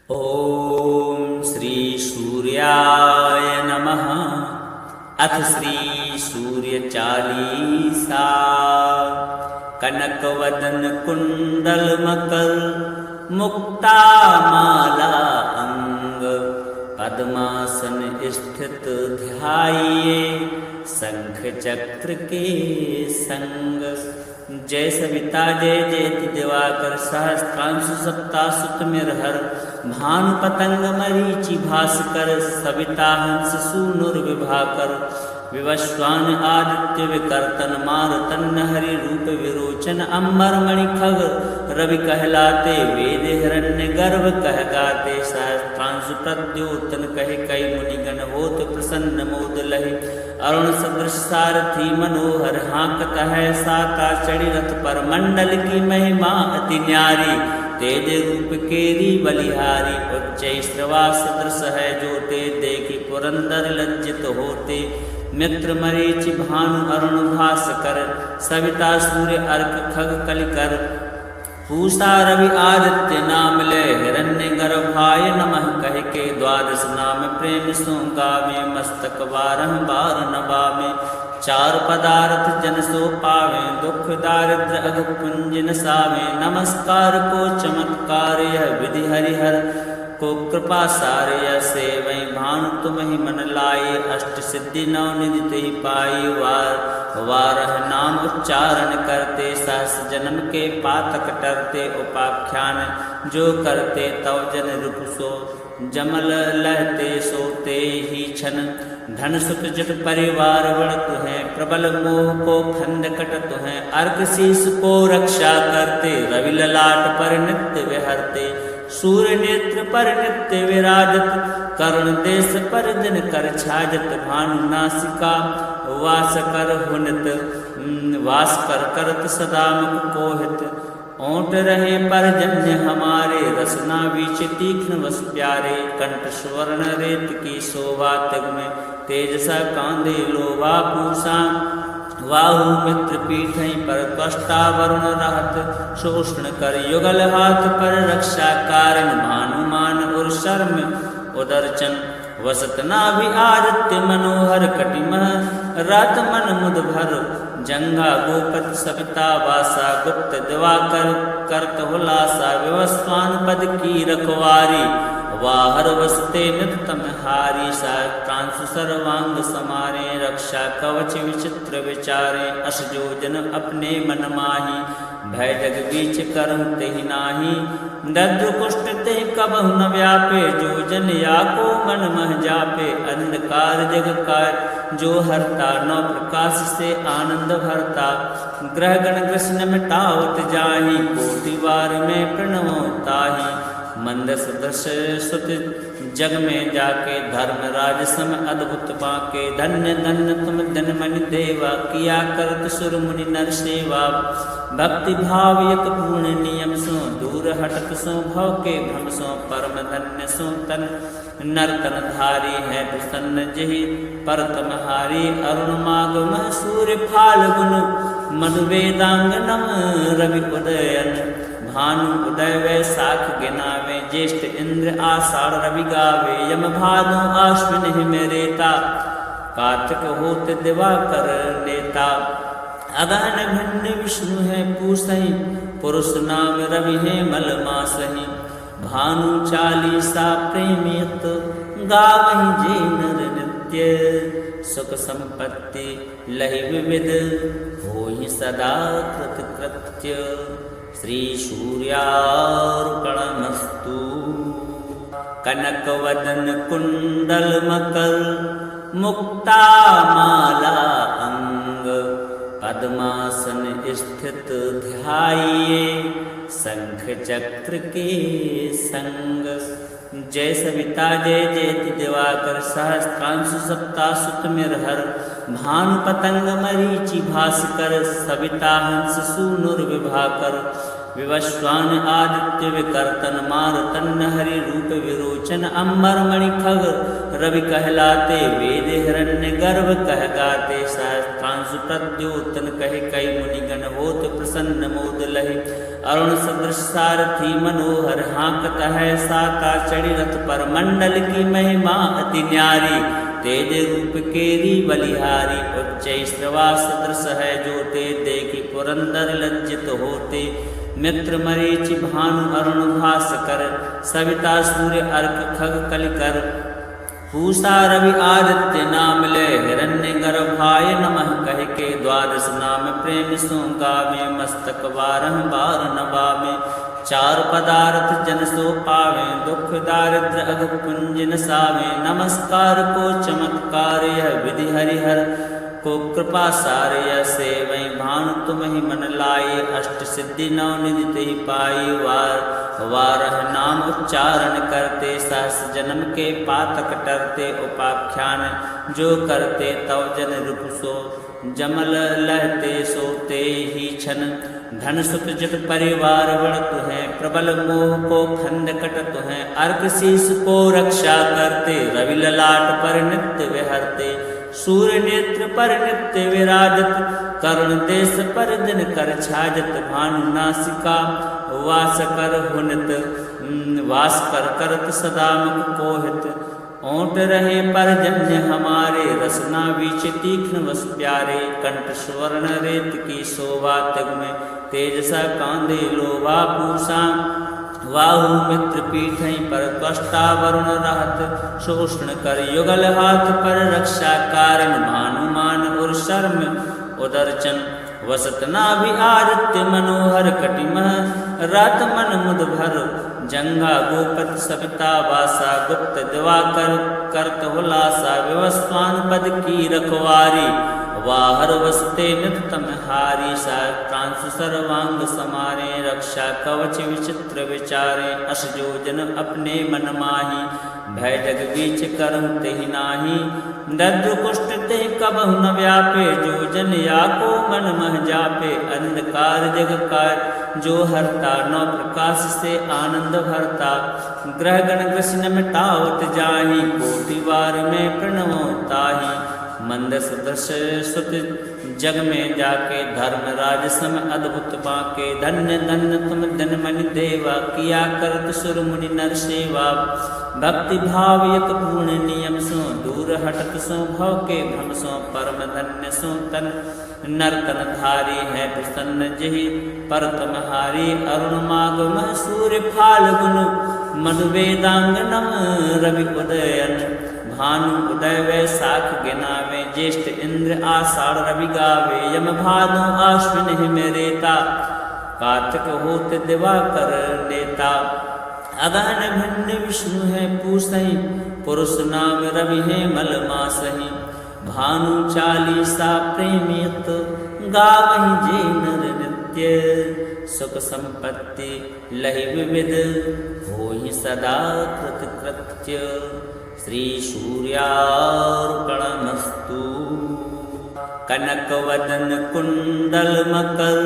ॐ श्री सूर्याय नमः। अथ श्री सूर्य चालीसा। कनकवदन कुंडल मकर मुक्ता माला अंग, पद्मासन स्थित ध्याये शंख चक्र के संग। जय सविता जय जयति दिवाकर, सहस्त्रांशु सप्तासुत मिरहर, भानु पतंग मरीचि भास्कर, सविता हंस सूनुर्विभाकर। विवस्वान आदित्य विकर्तन, मारुतन हरि रूप विरोचन। अंबर मणि खग रवि कहलाते, वेद हिरण्य गर्भ कह गाते। सहस्त्रांशु प्रद्योतन कहे कई मुनिगण, होत प्रसन्न मोद लहे। अरुण सदृश सारथी मनोहर, हाँकत है साता चढ़ी रथ पर। मंडल की महिमा अति न्यारी, तेज रूप केरी बलिहारी। उच्च श्रवा सदृश है जोते, देखी पुरंदर लज्जित होते। मित्र मरीचि भानु अरुण भास्कर, सविता सूर्य अर्क खग कलिकर। पूषा रवि आदित्य नाम ले, हिरण्य गर्भाय नमः कह के। द्वादश नाम प्रेम सो गावे, मस्तक बारह बार नवावे। चार पदार्थ जन सो पावे, दुख दारिद्र अघ पुंज नसावे। नमस्कार को चमत्कार यह विधि हरिहर को कृपा सारे। सेवै भानु तुम ही मन लाए, अष्ट सिद्धि नौ निधि तुहि पाई। वारह नाम उच्चारण करते, सहस जन्म के पातक टरते। उपाख्यान जो करते तव जन रूप सो, जमल लहते सोते ही छन। धन सुख जट परिवार बढ़त है, प्रबल मोह को खंड कटत है। अर्क शीस को रक्षा करते, रवि ललाट पर नित्य विहरते। सूर्य नेत्र पर नित्य विराजत, कर्ण देश पर दिन कर छाजत। भानु नासिका वास कर हुनत, वास कर करत सदा मुख कोहित। ओंट रहे पर जन्य हमारे, रसना बीच तीक्ष्ण वस प्यारे। कंठ स्वर्ण रेत की शोभा तग में, तेजसा कांदे लोभा पूषा। वाहु मित्र पीठ पर कष्टा वरुण रहत, शोषण कर युगल हाथ पर रक्षा कारण। भानुमान और शर्म उदरचन, वसत नाभि आदित्य मनोहर। कटिमह रात मन मुद भर, जंगा गोपत सविता वासा। गुप्त दिवाकर करत हुलासा, विवस्वान पद की रखवारी। वाहर वसते नितम हारी, सहस्त्रांशु सर्वांग समारे। रक्षा कवच विचित्र विचारे, अस जो जन अपने मन माही। भय जग बीच करहु तेहि नाही, दद्र कुष्ठ तेहि कबहु न व्यापे। जो जन या को मन मह जापे, अंधकार जग का जो हरता। नौ प्रकाश से आनंद भरता, ग्रह गण कृष्ण मिटावत जाहि। कोटि बार में प्रणव ताहि, मंद सदृश सुत जग में जाके। धर्मराज सम अद्भुत बाके, धन्य धन्य तुम जनमनि देवा। किया करत सुर मुनि नर सेवा, भक्ति भाव यत पूर्ण नियम सो। दूर हटत सो भव के भ्रम सो, परम धन्य सो तन नर्तन धारी। है प्रसन्न जहि पर तमहारी, अरुण मागम सूर्य फाल्गुन। मधु वेदांगनम रवि उदयन, भानु उदय वैशाख गिनावे। ज्येष्ठ इंद्र आषाढ़ रवि गावे, यम भादो आश्विन हिम रेता। कार्तिक होत दिवाकर नेता, अगहन भिन्न विष्णु है पूसहि। पुरुष नाम रवि है मल मासहि। भानु चालीसा प्रेमियत, गावहि जे नर नित्य। सुख संपत्ति लहि विविध, होहि सदा कृत कृत्य। श्री सूर्यार्पणमस्तु। कनकवदन कुंडल मकर मुक्ता माला अंग, पद्मासन स्थित ध्याये शंख चक्र के संग। जय सविता जय जयति दिवाकर, सहस्त्रांशु सप्तासुत मिरहर। भानु पतंग मरीचि भास्कर, सविता हंस सूनुर्विभाकर। विवस्वान आदित्य विकर्तन, मारुतन हरि रूप विरोचन। अंबर मणि खग रवि कहलाते, वेद हिरण्य गर्भ कह गाते। सहस्त्रांशु त्रांसु प्रद्योतन कहे कई मुनिगण होत प्रसन्न मोद लहे। अरुण सदृश सारथी मनोहर हाँकत है साका चढ़ी रथ पर मंडल की महिमा अति न्यारी। तेज रूप केरी बलिहारी उच्च श्रवा सदृश है जोते देखी पुरंदर लज्जित होते। मित्र मरीचि भानु अरुण भास्कर सविता सूर्य अर्क खग कलिकर। पूषा रवि आदित्य नाम ले हिरण्य गर्भाय नमः कह के द्वादश नाम प्रेम सो गावे मस्तक बारह बार नवावे। चार पदार्थ जन सो पावे दुख दारिद्र अघ पुंज नसावे। नमस्कार को चमत्कार यह विधि हरिहर को कृपा सारे सेवई भानु तुम ही मन लाए। अष्ट सिद्धि नौ निधि ते पाई वारह नाम उच्चारण करते सहस जन्म के पातक टरते। उपाख्यान जो करते तव जन रूप सो जमल लहते सोते ही छन। धन सुत जट परिवार बड़ तुहें प्रबल मोह को खंड कट तुहें। अर्क शीस को रक्षा करते रवि ललाट पर नित्य विहरते। सूर्य नेत्र पर नित्य विराजत करुण देश पर दिन कर छाजत। भानु नासिका वास कर हुनत वास कर करत सदा मुख कोहित। ओंट रहे पर जन्य हमारे रसना बीच तीक्ष्ण वस प्यारे। कंठ स्वर्ण रेत की शोभा तग में तेजसा कांदे लोभा पूषा। वाहु मित्र पीठई पर त्वष्टा वरुण रहत शोषण कर युगल हाथ पर रक्षा कारण। भानुमान और शर्म उदरचन वसत नाभि आदित्य मनोहर कटिमह रात मन मुद भर। जंगा गोपत सविता वासा गुप्त दिवाकर करत हुलासा। विवस्वान पद की रखवारी वाहर वसते नित तम हारी। त्रांसु सर्वांग समारे रक्षा कवच विचित्र विचारे। अस जोजन अपने मन माही भय जग बीच करहु तेहि नाही। दद्र कुष्ठ ते कबहु न व्यापे जोजन या को मन मह जापे। अंधकार जग कार जो हरता नौ प्रकाश से आनंद भरता। ग्रह गण ग्रसन मिटावत जाहि कोटि बार में प्रणवो ताहि। मंद सदृश सुत जग में जाके धर्मराज सम अद्भुत बाके। धन्य धन्य तुम धनमनि देवा किया करत सुर मुनि नर सेवा। भक्ति भाव यक पूर्ण नियम सो दूर हटत सो भव के भ्रम सो। परम धन्य सो तन नर्तन धारी है प्रसन्न जहि पर तमहारी। अरुण मागम सूर्य फाल्गुन मधु वेदांग नम रवि उदयन। भानु उदय वैसाख गिनावे ज्येष्ठ इंद्र आषाढ़ रवि गावे। यम भादो आश्विन हिम रेता कार्तिक होत दिवाकर नेता। अगहन भिन्न विष्णु है पूसहि पुरुष नाम रवि है मल मासहि। भानु चालीसा प्रेमियत गावहि जे नर नित्य। सुख संपत्ति लहि विविध होहि सदा कृत कृत्य। श्री सूर्यार्पणमस्तु। कनक वदन कुंडल मकर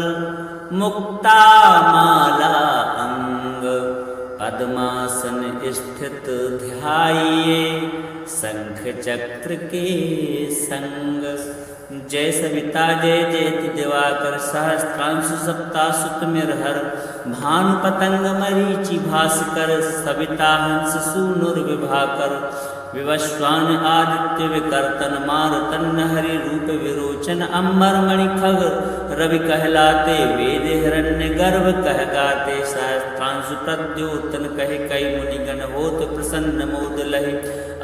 मुक्ता माला अंग। पद्मासन स्थित ध्याइए शंख चक्र के संग। जय सविता जय जयति दिवाकर सहस्त्रांशु सप्ता सुत मिरहर। भानु पतंग मरीचि भास्कर सविता हंस सूनुर्विभाकर। विवस्वान आदित्य विकर्तन मारुतन हरि रूप विरोचन। अंबर मणि खग रवि कहलाते वेद हिरण्य गर्भ कह गाते। सहस्त्रांशु प्रद्योतन कहे कई मुनिगण होत प्रसन्न मोद लहे।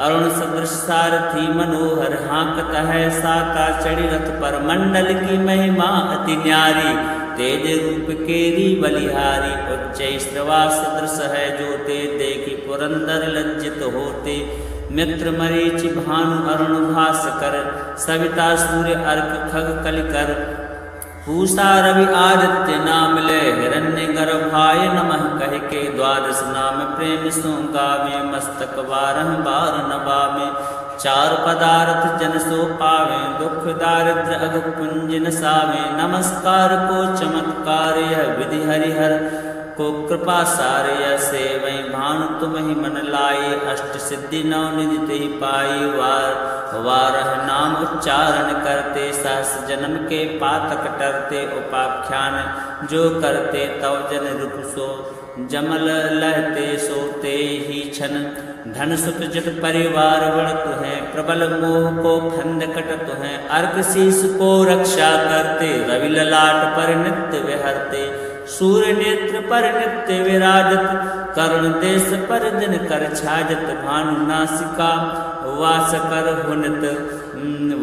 अरुण सदृश सारथी मनोहर हाँकत है साका चढ़ी रथ पर मंडल की महिमा अति न्यारी। तेज रूप केरी बलिहारी उच्च श्रवा सदृश है जोते देखी पुरंदर लज्जित होते। मित्र मरीचि भानु अरुण भास्कर सविता सूर्य अर्क खग कलिकर। पूषा रवि आदित्य नाम ले हिरण्य गर्भाय नमः कह के द्वादश नाम प्रेम सो गावे। मस्तक बारह बार नवावे चार पदार्थ जन सो पावे। दुख दारिद्र अघ पुंज नसावे। नमस्कार को चमत्कार यह विधि हरिहर को कृपा सारे सेवई भानु तुम ही मन लाए अष्ट सिद्धि नौ निधि ते पाई वारह नाम उच्चारण करते सहस जन्म के पातक टरते उपाख्यान जो करते तव जन रूप सो जमल लहते सोते ही छन धन सुत जट परिवार बढ़त है प्रबल मोह को खंड कटत है अर्घ शीस को रक्षा करते रवि ललाट पर नित्य विहरते सूर्य नेत्र पर नित्य विराजत करुण देश पर दिन कर छाजत भानु नासिका वास कर हुनत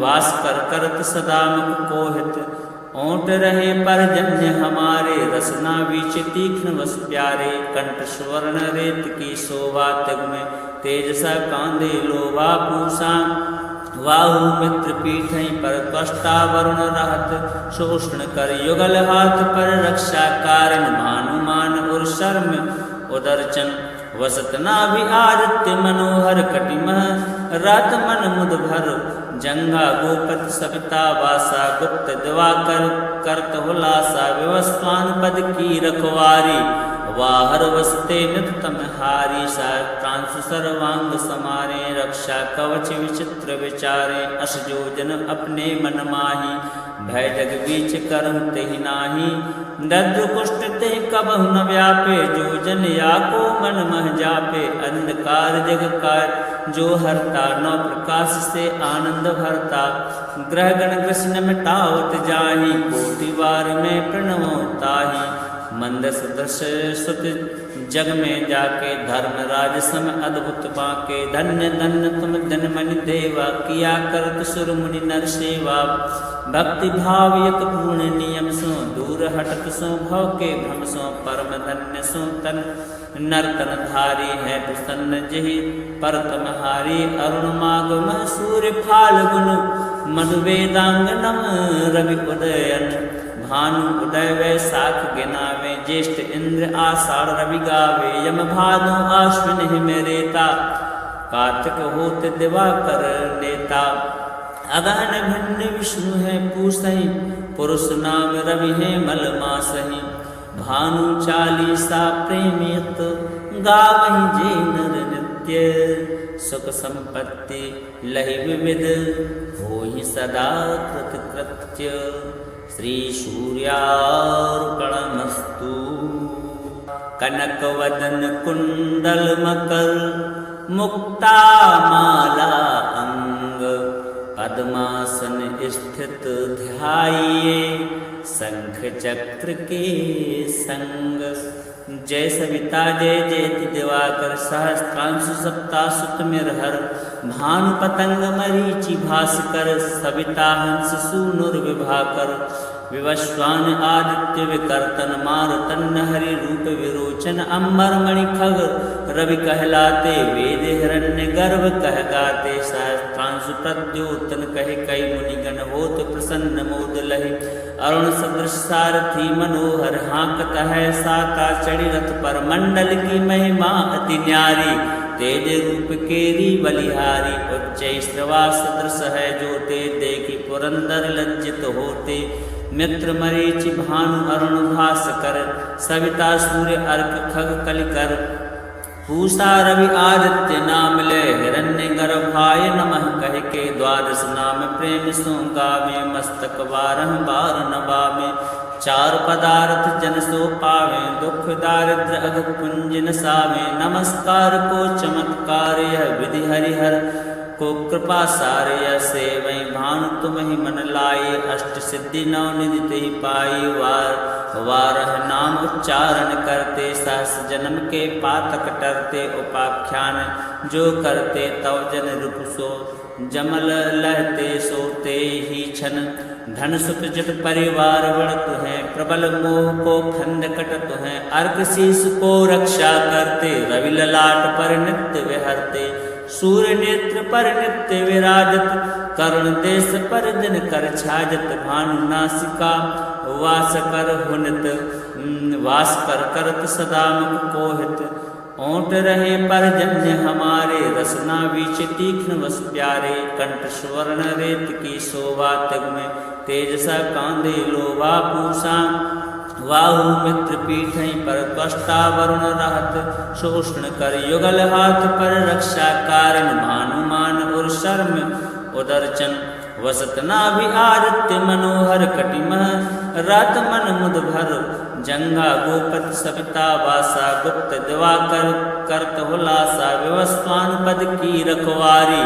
वास कर करत सदा मुख कोहित ओंट रहे परजन्य हमारे रसना बीच तीक्ष्ण वस प्यारे कंठ स्वर्ण रेत की शोभा तग में तेजसा कांदे लोभा पूषा वाहु मित्र पीठ पर कष्टा वरुण रहत शोषण कर युगल हाथ पर रक्षा कारण भानुमान और शर्म उदरचन वसत नाभि आदित्य मनोहर कटिमह रात मन मुद भर जंगा गोपत सविता वासा गुप्त दिवाकर करत हुलासा विवस्वान पद की रखवारी वाहर वसते नितम हारी प्रांशु सर्वांग समारे रक्षा कवच विचित्र विचारे अस जोजन अपने मन माही भय जग बीच करम तेहि नाही दद्र कुष्ठ ते कबहु न व्यापे जोजन या को मन मह जापे अंधकार जग कार जो हरता नौ प्रकाश से आनंद भरता ग्रह गण कृष्ण मिटावत जाहि कोटि बार में प्रणवो ताहि मंद सदस्य सुत जग में जाके धर्म राज सम अद्भुत बाके धन्य धन्य तुम धनमणि देवा किया करत सुर मुनि नर सेवा भक्ति भाव यत पूर्ण नियम सो दूर हटत सो भव के भ्रम सो परम धन्य सो तन नर्तन धारी है प्रसन्न जहि परतम हारी अरुण मागम सूर्य फाल्गुन मधु वेदांगनम रवि उदयन भानु उदय वैशाख गिनावे ज्येष्ठ इंद्र आषाढ़ रवि गावे यम भादो आश्विन हिम रेता कार्तिक होत दिवाकर नेता अगहन भिन्न विष्णु है पूसहि पुरुष नाम रवि है मल मासहि भानु चालीसा प्रेमियत गावहि जे नर नित्य सुख संपत्ति लहि विविध होहि सदा कृतकृत्य श्री सूर्यार्पणमस्तु कनक वदन कुंडल मकर मुक्ता माला अंग पद्मासन स्थित ध्याये शंख चक्र के संग जय सविता जय जयति दिवाकर सहस्त्रांशु सप्तासुत मिरहर भानु पतंग मरीचि भास्कर सविता हंस सूनुर विभाकर विवस्वान आदित्य विकर्तन मारुतन हरि रूप विरोचन अंबर मणि खग रवि कहलाते वेद हिरण्य गर्भ कह गाते सहस्त्रांशु प्रद्योतन कहे कई मुनिगण होत प्रसन्न मोद लहि अरुण सदृश सारथी मनोहर हाँकत है साता चढ़ी रथ पर मंडल की महिमा अति न्यारी तेज रूप केरी बलिहारी उच्च श्रवा सदृश है जोते देखी पुरंदर लज्जित होते मित्र मरीचि भानु अरुण भास्कर सविता सूर्य अर्क खग कलिकर पूषा रवि आदित्य नाम ले हिरण्य गर्भाय नमः कह के द्वादश नाम प्रेम सो गावे मस्तक बारह बार नवावे चार पदार्थ जन सो पावे दुख दारिद्र अघ पुंज नसावे नमस्कार को चमत्कार यह विधि हरिहर को कृपा सारे सेवई भानु तुम ही मन लाए अष्ट सिद्धि नौ निधि ते पाई वारह नाम उच्चारण करते सहस जन्म के पातक टरते उपाख्यान जो करते तव जन रूप सो जमल लहते सोते ही छन धन सुख जट परिवार बढ़त है प्रबल मोह को खंड कटत है अर्घ शीस को रक्षा करते रवि ललाट पर नित्य विहरते सूर्य नेत्र पर नित्य विराजत करुण देश पर दिन कर छाजत भानु नासिका वास कर हुनत वास कर करत सदा मुख कोहित ओंट रहे परजन्य हमारे रसना बीच तीक्ष्ण वस प्यारे कंठ स्वर्ण रेत की शोभा तग में तेजसा कांदे लोभा पूषा वाहु मित्र पीठै पर त्वष्टा वरुण रहत, शोषण कर युगल हाथ पर रक्षा कारण, भानुमान और शर्म उदरचन, वसत नाभि आदित्य मनोहर कटिमह, रात मन मुद भर जंगा गोपत सविता वासा, गुप्त दिवाकर करत हुलासा, विवस्वान पद की रखवारी,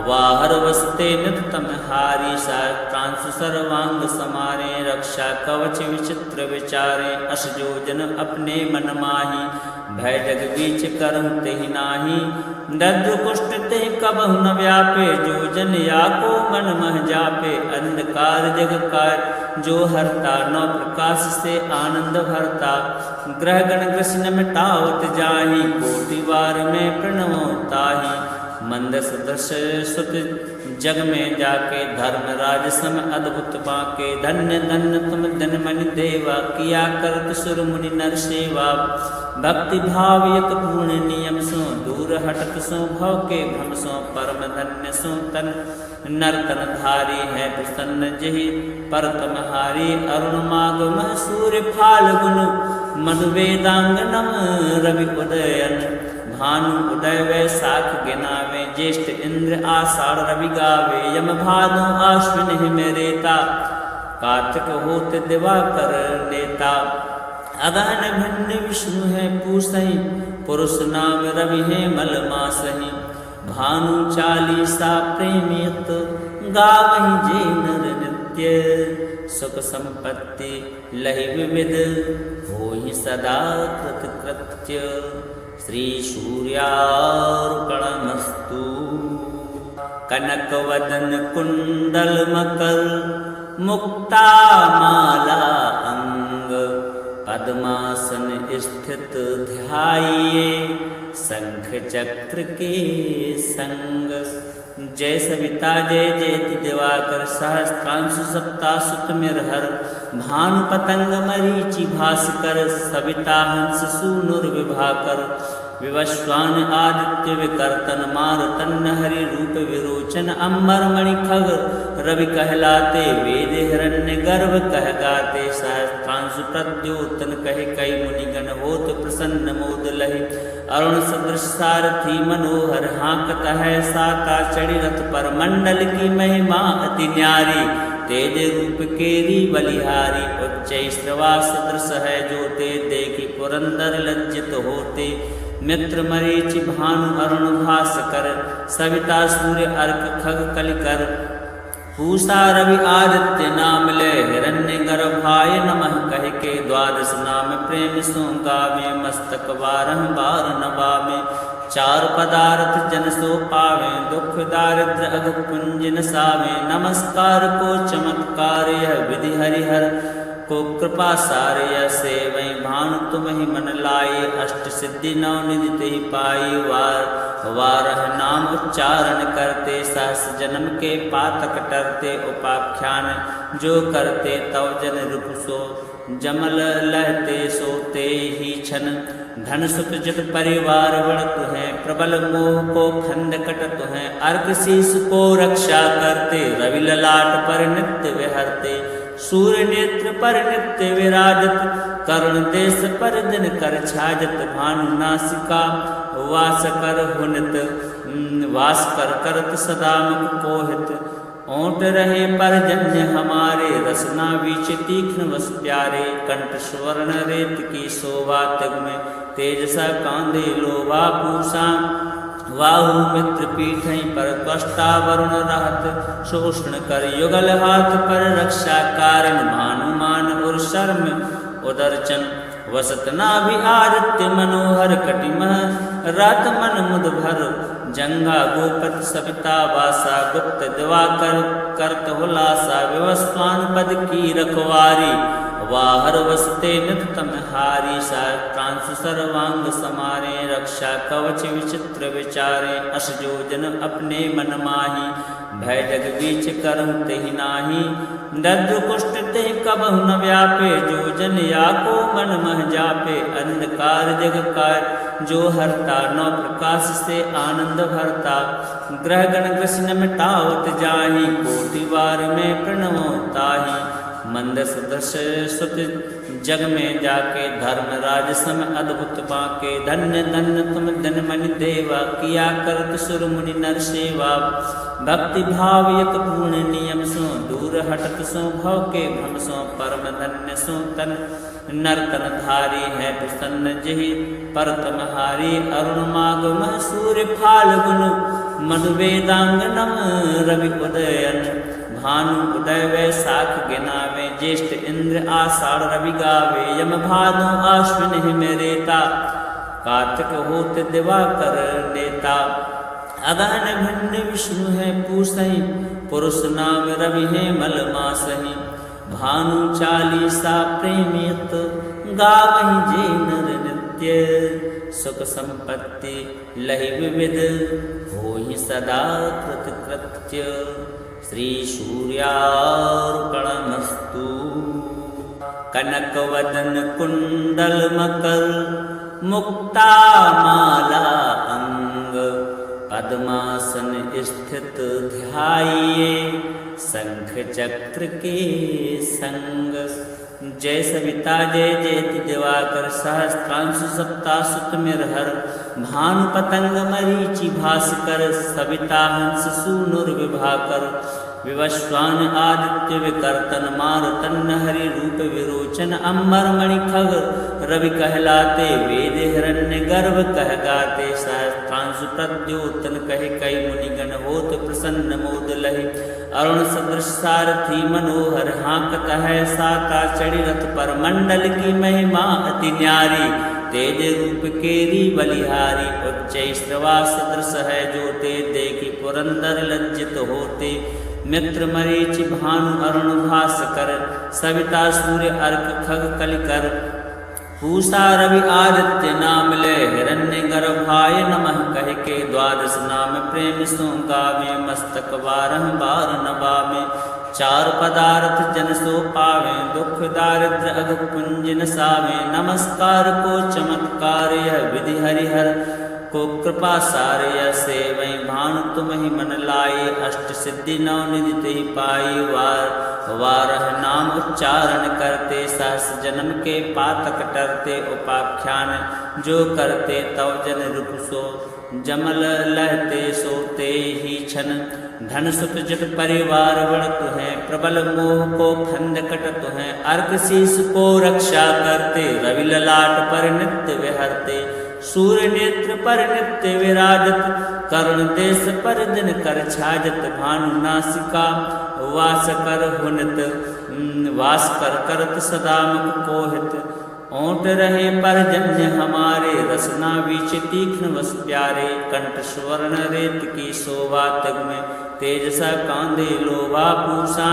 वाहर वसते नित तम हारी, सहस्त्रांशु सर्वांग समारे, रक्षा कवच विचित्र विचारे, अस जो जन अपने मन माही, भय जग बीच करहु तेहि नाही, दद्र कुष्ठ तेहि कबहु न व्यापे, जो जन याको मन मह जापे, अंधकार जग कार जो हरता, नौ प्रकाश से आनंद भरता, ग्रह गण ग्रसन मिटावत जाहि, कोटि बार में प्रणवो ताहि, मंद सदृश सुत जग में जाके, धर्मराज सम अद्भुत बाके, धन्य धन्य तुम धनमनि देवा, किया करत सुर मुनि नर सेवा, भक्ति भाव यत पूर्ण नियम सो, दूर हटत सो भव के भ्रम सो, परम धन्य सो तन नर तन धारी, है प्रसन्न जहि पर तमहारी, अरुण माग मह सूर्य फाल्गुन, मधु वेदांगनम रवि उदयन, भानु उदय वैशाख गिनावे, ज्येष्ठ इंद्र आषाढ़ रवि गावे, यम भादो आश्विन हिम रेता, कार्तिक होत दिवाकर नेता, अगहन भिन्न विष्णु है पूसहि, पुरुष नाम रवि है मल मासहि, भानु चालीसा प्रेमियत, गावहि जे नर नित्य, सुख संपत्ति लहि विविध, होहि सदा कृत कृत्य, श्री सूर्यार्पणमस्तु। कनक वदन कुंडल मकर, मुक्ता माला अंग, पद्मासन स्थित ध्याइये, शंख चक्र के संग, जय सविता जय जयति दिवाकर, सहस्त्रांशु सप्तासुत मिरहर, भानु पतंग मरीचि भास्कर, सविता हंस सूनुर्विभाकर, विवस्वान आदित्य विकर्तन, मारुतन हरि रूप विरोचन, अम्बर मणि खग रवि कहलाते, वेद हिरण्य गर्भ कह गाते, सहस्त्रांशु प्रद्योतन कहे कई मुनिगण, होत प्रसन्न मोद लहि, अरुण सदृश सारथी मनोहर, हाँकत है साता चढ़ी रथ पर, मंडल की महिमा अति न्यारी, तेज रूप केरी बलिहारी, उच्च श्रवा सदृश है जोते, देखी पुरंदर लज्जित होते, मित्र मरीचि भानु अरुण भास्कर, सविता सूर्य अर्क खग कलिकर, पूषा रवि आदित्य नाम ले, हिरण्य गर्भाय नमः कह के, द्वादश नाम प्रेम सो गावे, मस्तक बारह बार नवावे, चार पदार्थ जन सो पावे, दुख दारिद्र अघ पुंज नसावे, नमस्कार को चमत्कार यह विधि हरिहर को, कृपा सारे सेवै, भानु तुम ही मन लाए, अष्ट सिद्धि नौ निधि ते पाई, वारह नाम उच्चारण करते, सहस जन्म के पातक टरते, उपाख्यान जो करते, तव जन रूप सो जमल लहते, सोते ही छन, धन सुख जत परिवार बढ़त है, प्रबल मोह को खंड कटत है, अर्क शीस को रक्षा करते, रवि ललाट पर नित्य विहरते, सूर्य नेत्र पर नित्य विराजत, करुण देश पर दिन कर छाजत, भानु नासिका वास कर हुनित, वास कर करत सदा मुख कोहित, ओंट रहे परजन्य हमारे, रसना बीच तीक्ष्ण वस प्यारे, कंठ स्वर्ण रेत की शोभा तग में, तेजसा कांधे लोभा पूषा, वाहु मित्र पीठै पर त्वष्टा वरुण रहत, शोषण कर युगल हाथ पर रक्षा कारण, भानुमान और शर्म उदरचन, वसत नाभि आदित्य मनोहर कटिमह, रात मन मुद भर जंगा गोपत सविता वासा, गुप्त दिवाकर करत हुलासा, विवस्वान पद की रखवारी, वाहर वसते नित तम हारी, सहस्त्रांशु सर्वांग समारे, रक्षा कवच विचित्र विचारे, अस जो जन अपने मन माही, भय जग बीच करहु तेहि नाही, दद्र कुष्ठ तेहि कबहु न व्यापे, जो जन याको मन मह जापे, अंधकार जग कार जो हरता, नौ प्रकाश से आनंद भरता, ग्रह गण ग्रसन मिटावत जाहि, कोटि बार में प्रणवो ताहि, मंद सदृश सुत जग में जाके धर्मराज सम अद्भुत बाके। धन्य धन्य तुम जनमनि देवा, किया करत सुर मुनि नर सेवा। भक्ति भाव यत पूर्ण नियम सो, दूर हटत सो भव के भ्रम सो। परम धन्य सो तन नर्तन धारी है प्रसन्न जहि परतम हारी। अरुण मागम सूर्य फाल्गुन मधु वेदांगनम रवि उदयन। भानु उदय वैशाख गिनावे, ज्येष्ठ इंद्र आषाढ़ रवि गावे। यम भादो आश्विन हिम रेता, कार्तिक होत दिवाकर नेता। अगहन भिन्न विष्णु है पूसहि, पुरुष नाम रवि है मल मासहि। भानु चालीसा प्रेमियत, गावहि जे नर नित्य। सुख संपत्ति लहि विविध, होहि सदा कृतकृत्य। श्री सूर्यार्पणमस्तु। कनक वदन कुंडल मकर, मुक्ता माला अंग। पद्मासन स्थित ध्याइए, शंख चक्र के संग। जय सविता जय जयति दिवाकर, सहस्त्रांशु सप्तासुत मिरहर। भानु पतंग मरीचि भास्कर, सविता हंस सूनुर्विभाकर। विवस्वान आदित्य विकर्तन, मारुतन हरि रूप विरोचन। अम्बर मणि खग रवि कहलाते, वेद हिरण्य गर्भ कह गाते। सहस्त्रांशु प्रद्योतन कहे कई मुनिगण, होत प्रसन्न मोद लहि। अरुण सदृश सारथी मनोहर, हाँकत है साका चढ़ी रथ पर। मंडल की महिमा अति न्यारी, तेज रूप केरी बलिहारी। उच्च श्रवा सदृश है जोते, देखी पुरंदर लज्जित होते। मित्र मरीचि भानु अरुण भास्कर, सविता सूर्य अर्क खग कलिकर। पूषा रवि आदित्य नाम ले, हिरण्य गर्भाय नमः कह के। द्वादश नाम प्रेम सो गावे, मस्तक बारह बार नवावे। चार पदार्थ जन सो पावे, दुख दारिद्र अघ पुंज नसावे। नमस्कार को चमत्कार यह विधि हरिहर को कृपा सारे। सेवै भानु तुम ही मन लाए, अष्ट सिद्धि नौ निधि तेहि पाई। वारह नाम उच्चारण करते, सहस जन्म के पातक टरते। उपाख्यान जो करते तव जन रूप सो, जमल लहते सोते ही छन। धन सुत जट परिवार बढ़त है, प्रबल मोह को फंद कटत है। अर्क शीस को रक्षा करते, रवि ललाट पर नित्य विहरते। सूर्य नेत्र पर नित्य विराजत, करुण देश पर दिन कर छाजत। भानु नासिका वास कर हुनत, वास कर करत सदा मुख कोहित। ओंट रहे परजन्य हमारे, रसना बीच तीक्ष्ण वस प्यारे। कंठ स्वर्ण रेत की शोभा, तग में तेजसा कांदे लोभा। पूषा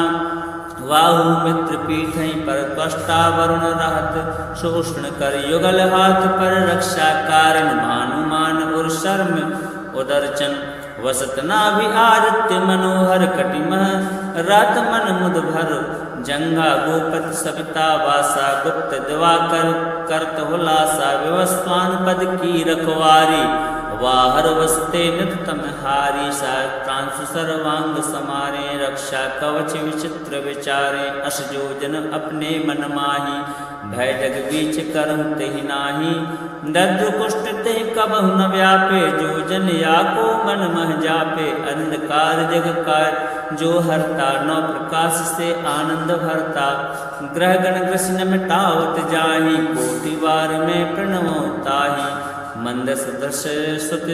वाहु मित्र पीठै पर, त्वष्टा वरुण रहत शोषण कर। युगल हाथ पर रक्षा कारण, भानुमान और शर्म उदरचन। वसत नाभि आदित्य मनोहर, कटिमह रात मन मुद भर। जंगा गोपत सविता वासा, गुप्त दिवाकर करत हुलासा। विवस्वान पद की रखवारी, वाहर वसते नितम हारी। सहस्त्रांशु सर्वांग समारे, रक्षा कवच विचित्र विचारे। अस जोजन अपने मन माही, भय जग बीच करहु तेहि नाही। दद्र कुष्ठ तेहि कबहु न व्यापे, जोजन या को मन मह जापे। अंधकार जग का जो हरता, नौ प्रकाश से आनंद भरता। ग्रह गण कृष्ण मिटावत जाहि, कोटि बार में प्रणवो ताहि। मंद सदृश सुत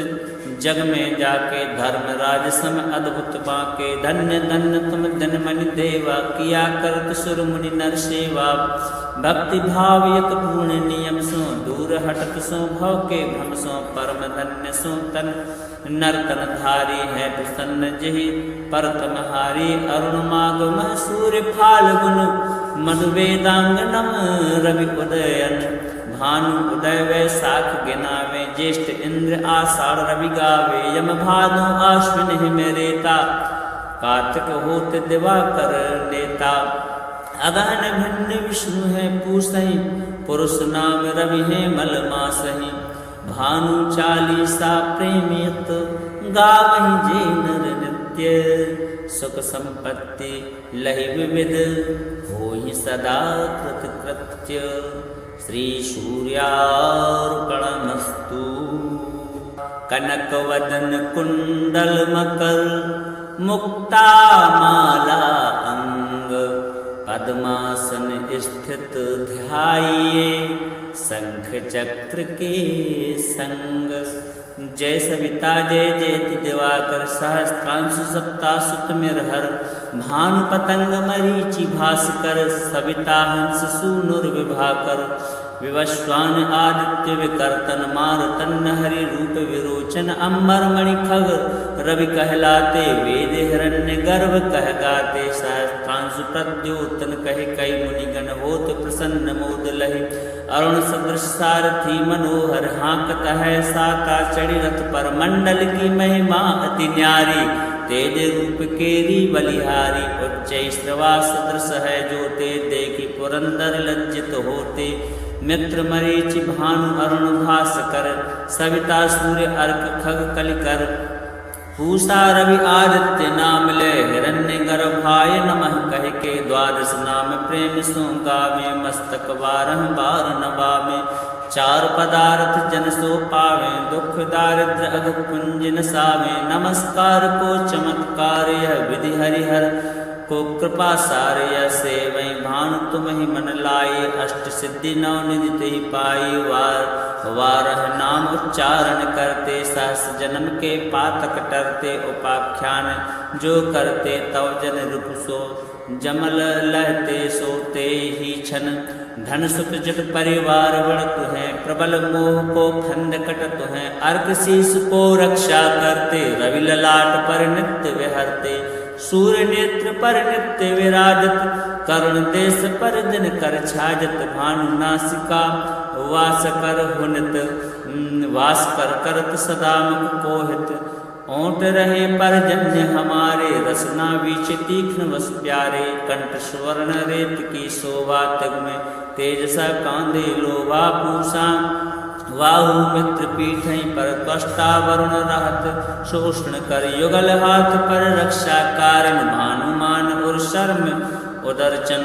जग में जाके, धर्मराज सम अद्भुत बाके। धन्य धन्य तुम जनमनि देवा, किया करत सुर मुनि नर सेवा। भक्ति भाव यत पूर्ण नियम सो, दूर हटत सो भव के भ्रम सो। परम धन्य सो तन नर्तन धारी है प्रसन्न जहि परतम हारी। अरुण मागम सूर्य फाल्गुन मधु वेदांगनम रवि उदयन। भानु उदय वैशाख गिनावे, ज्येष्ठ इंद्र आषाढ़ रवि गावे। यम भादो आश्विन हिम रेता, कार्तिक होत दिवाकर नेता। अगहन भिन्न विष्णु है पूसहि, पुरुष नाम रवि है मल मासहि। भानु चालीसा प्रेमियत, गावहि जे नर नित्य। नित्य सुख संपत्ति लहि विविध होहि सदा कृतकृत्य श्री सूर्यार्पणमस्तु। कनक वदन कुंडल मकर मुक्ता माला अंग पद्मासन स्थित ध्याइये शंख चक्र के संग। जय सविता जय जयति दिवाकर सहस्त्रांशु सप्तासुत मिरहर भानु पतंग मरीचि भास्कर सविता हंस सूनुर्विभाकर विवस्वान आदित्य विकर्तन मारुतन हरि रूप विरोचन अंबर मणि खग रवि कहलाते वेद हिरण्य गर्भ कह गाते सहस्त्रांशु प्रद्योतन कहे कई मुनिगण होत प्रसन्न मोद लहि अरुण सदृश सारथी मनोहर हाँकत है साता चढ़ी रथ पर मंडल की महिमा अति न्यारी तेज रूप केरी बलिहारी उच्च श्रवा सदृश है जोते देखी पुरंदर लज्जित होते मित्र मरीचि भानु अरुण भास्कर सविता सूर्य अर्क खग कलिकर पूषा रवि आदित्य नाम ले हिरण्य गर्भाय नमः कह के द्वादश नाम प्रेम सो गावे मस्तक बारह बार नवावे चार पदार्थ जन सो पावे दुख दारिद्र अघ पुंज नसावे नमस्कार को चमत्कार यह विधि हरिहर को कृपा सारे सेवै भानु तुम ही मन लाए अष्ट सिद्धि नौ निधि ते पाई वारह नाम उच्चारण करते सहस जन्म के पातक टरते उपाख्यान जो करते तव जन रूप सो जमल लहते सोते ही छन धन सुख जट परिवार बढ़त है प्रबल मोह को खंड कटत है अर्क शीस को रक्षा करते रवि ललाट पर नित्य विहरते सूर्य नेत्र पर नित्य विराजत करुण देश पर दिन कर छाजत भानु नासिका वास कर हुनत वास कर करत सदा मुख कोहित ओंट रहे पर जन्य हमारे रसना बीच तीक्ष्ण वस प्यारे कंठ स्वर्ण रेत की शोभा तग में तेजसा कांदे लोभा पूषा वाहु मित्र पीठ पर कष्टा वरुण रहत शोषण कर युगल हाथ पर रक्षा कारण भानुमान और शर्म उदरचन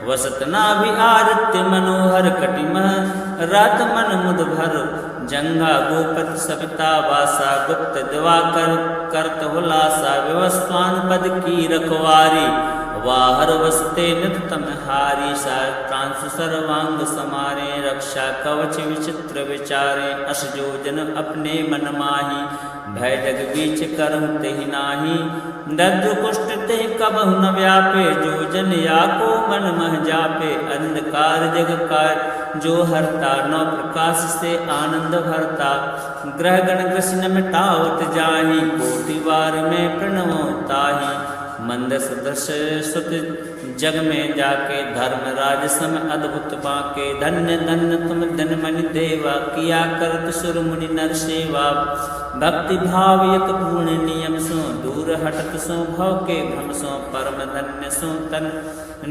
वसत नाभि आदित्य मनोहर कटिमह रात मन मुद भर जंगा गोपत सविता वासा गुप्त दिवाकर करत हुलासा विवस्वान पद की रखवारी वाहर वसते नित तम हारी सहस्त्रांशु सर्वांग समारे रक्षा कवच विचित्र विचारे अस जोजन अपने मन माही भय जग बीच करहु तेहि नाही दद्र कुष्ठ ते कबहु न व्यापे जोजन या को मन मह जापे अंधकार जग का जो हरता नौ प्रकाश से आनंद भरता ग्रह गण कृष्ण मिटावत जाहि कोटि बार में प्रणवो ताहि मंद सदृश सुत जग में जाके धर्म राज सम अद्भुत बाके धन्य धन्य तुम धन मन देवा किया करत सुर मुनि नर सेवा भक्ति भाव यक पूर्ण नियम सो दूर हटत सो भव के भ्रम सो परम धन्य सो तन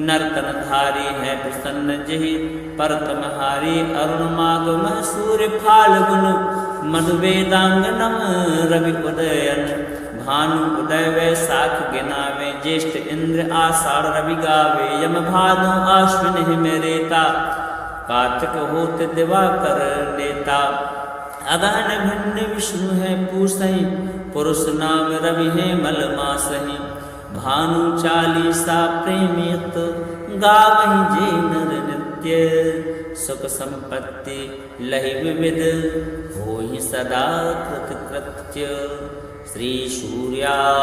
नर्तन धारी है प्रसन्न जहि परतम हारी अरुण माग मह सूर्य फाल्गुन मधु वेदांगनम रवि उदयन भानु उदय वैशाख गिनावे ज्येष्ठ इंद्र आषाढ़ रवि गावे यम भादो आश्विन हिम रेता कार्तिक होत दिवाकर नेता अगहन भिन्न विष्णु है पूसहि पुरुष नाम रवि है मल मासहि भानु चालीसा प्रेमियत गावहि जे नर नित्य सुख संपत्ति लहि विविध होहि सदा कृतकृत्य श्री सूर्यार्पणमस्तु।